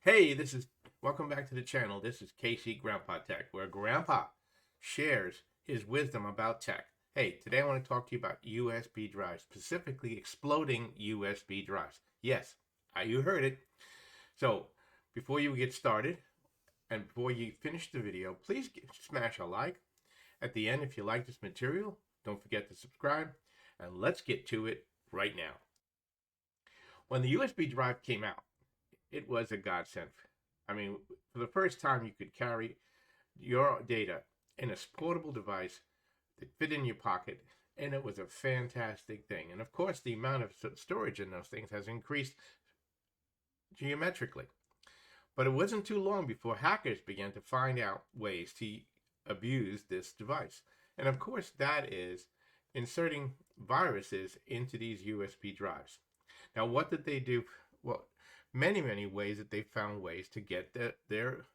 Hey, welcome back to the channel. This is KC Grandpa Tech, where Grandpa shares his wisdom about tech. Hey, today I want to talk to you about USB drives, specifically exploding USB drives. Yes, you heard it. So, before you get started and before you finish the video, please smash a like. At the end, if you like this material, don't forget to subscribe. And let's get to it right now. When the USB drive came out, it was a godsend. I mean, for the first time, you could carry your data in a portable device that fit in your pocket, and it was a fantastic thing. And of course, the amount of storage in those things has increased geometrically. But it wasn't too long before hackers began to find out ways to abuse this device. And of course, that is inserting viruses into these USB drives. Now, what did they do? Well, many ways that they found ways to get their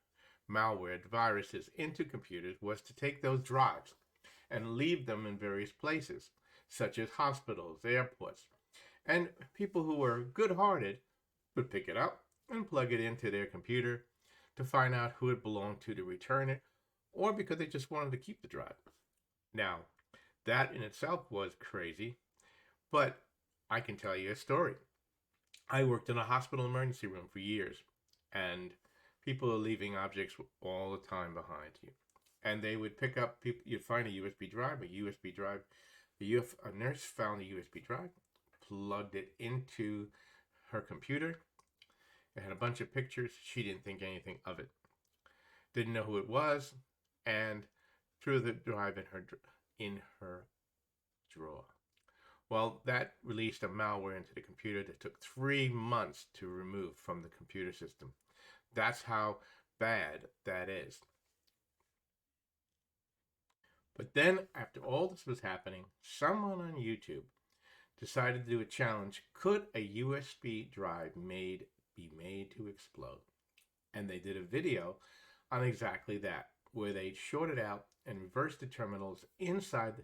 malware viruses into computers was to take those drives and leave them in various places, such as hospitals, airports. And people who were good-hearted would pick it up and plug it into their computer to find out who it belonged to return it, or because they just wanted to keep the drive. Now, that in itself was crazy, but I can tell you a story. I worked in a hospital emergency room for years, and people are leaving objects all the time behind you. And they would pick up, you'd find a USB drive, a nurse found a USB drive, plugged it into her computer. It had a bunch of pictures. She didn't think anything of it. Didn't know who it was, and threw the drive in her drawer. Well, that released a malware into the computer that took 3 months to remove from the computer system. That's how bad that is. But then, after all this was happening, someone on YouTube decided to do a challenge. Could a USB drive be made to explode? And they did a video on exactly that, where they shorted out and reversed the terminals inside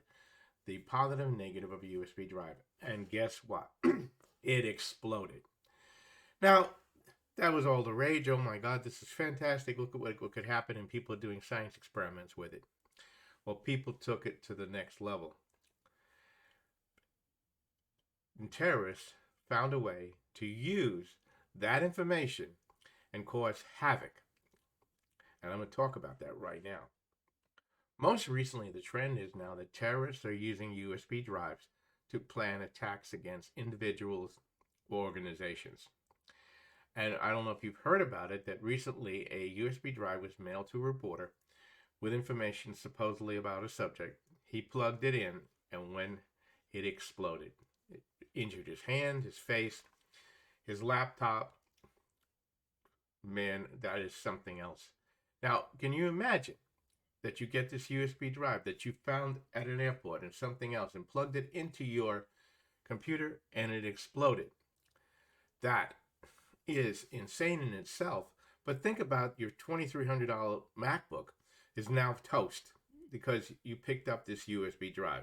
the positive and negative of a USB drive. And guess what? It exploded. Now, that was all the rage. Oh my God, this is fantastic. Look at what could happen. And people are doing science experiments with it. Well, people took it to the next level. And terrorists found a way to use that information and cause havoc. And I'm going to talk about that right now. Most recently, the trend is now that terrorists are using USB drives to plan attacks against individuals or organizations. And I don't know if you've heard about it, that recently a USB drive was mailed to a reporter with information supposedly about a subject. He plugged it in, and when it exploded, it injured his hand, his face, his laptop. Man, that is something else. Now, can you imagine that you get this USB drive that you found at an airport and something else and plugged it into your computer and it exploded? That is insane in itself. But think about your $2,300 MacBook is now toast because you picked up this USB drive.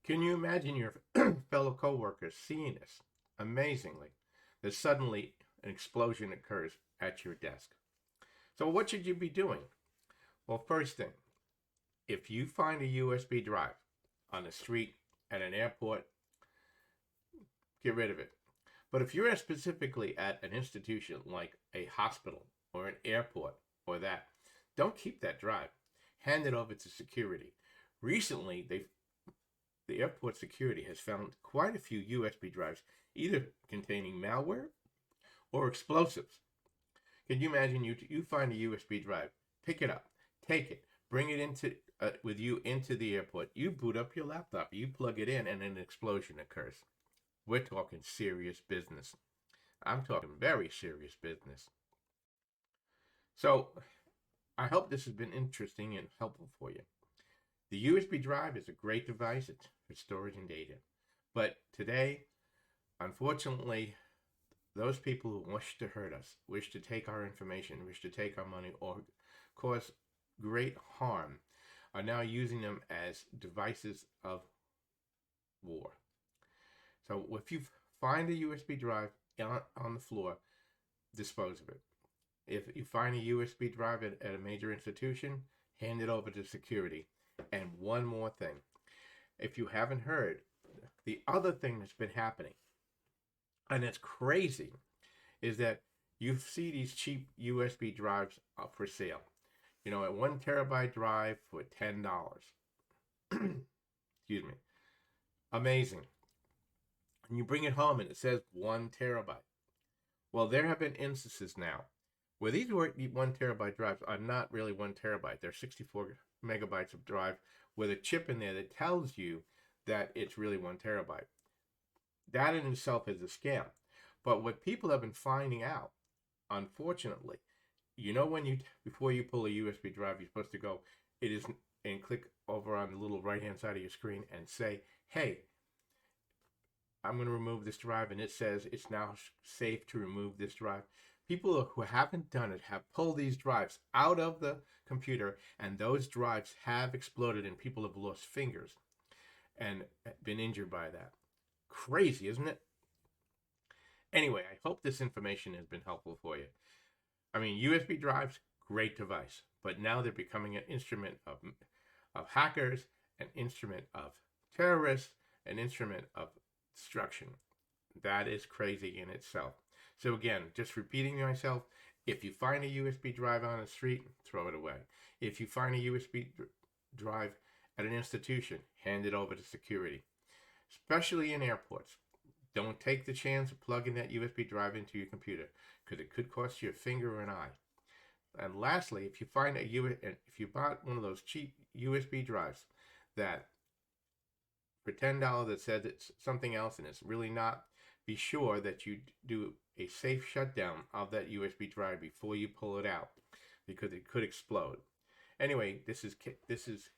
Can you imagine your fellow coworkers seeing this? Amazingly, that suddenly an explosion occurs at your desk. So what should you be doing? Well, first thing, if you find a USB drive on the street, at an airport, get rid of it. But if you're specifically at an institution like a hospital or an airport or that, don't keep that drive. Hand it over to security. Recently, the airport security has found quite a few USB drives, either containing malware or explosives. Can you imagine you find a USB drive, pick it up, take it, bring it into with you into the airport. You boot up your laptop, you plug it in, and an explosion occurs. We're talking serious business. I'm talking very serious business. So I hope this has been interesting and helpful for you. The USB drive is a great device for storage and data. But today, unfortunately, those people who wish to hurt us, wish to take our information, wish to take our money, or cause great harm, are now using them as devices of war. So if you find a USB drive on the floor, dispose of it. If you find a USB drive at a major institution, hand it over to security. And one more thing, if you haven't heard, the other thing that's been happening, and it's crazy, is that you see these cheap USB drives up for sale. You know, a 1 terabyte drive for $10. Excuse me. Amazing. And you bring it home and it says 1 terabyte. Well, there have been instances now where these 1 terabyte drives are not really 1 terabyte. They're 64 megabytes of drive with a chip in there that tells you that it's really 1 terabyte. That in itself is a scam. But what people have been finding out, unfortunately, you know, before you pull a USB drive, you're supposed to go, and click over on the little right-hand side of your screen and say, hey, I'm going to remove this drive, and it says it's now safe to remove this drive. People who haven't done it have pulled these drives out of the computer, and those drives have exploded, and people have lost fingers and been injured by that. Crazy, isn't it? Anyway, I hope this information has been helpful for you. I mean, USB drives, great device, but now they're becoming an instrument of hackers, an instrument of terrorists, an instrument of destruction. That is crazy in itself. So again, just repeating myself, if you find a USB drive on the street, throw it away. If you find a USB drive at an institution, hand it over to security, especially in airports. Don't take the chance of plugging that USB drive into your computer, because it could cost you a finger or an eye. And lastly, if you bought one of those cheap USB drives that for $10 that says it's something else and it's really not, be sure that you do a safe shutdown of that USB drive before you pull it out, because it could explode. Anyway, this is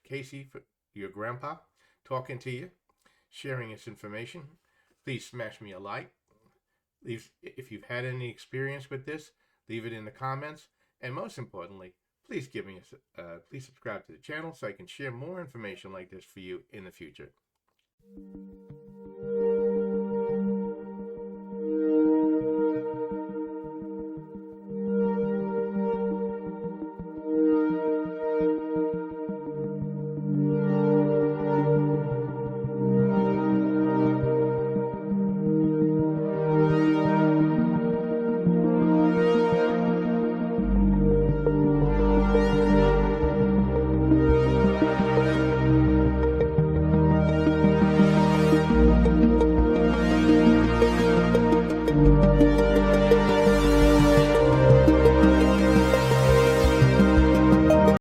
Casey, your grandpa, talking to you, sharing this information. Please smash me a like. If you've had any experience with this, leave it in the comments. And most importantly, please please subscribe to the channel so I can share more information like this for you in the future.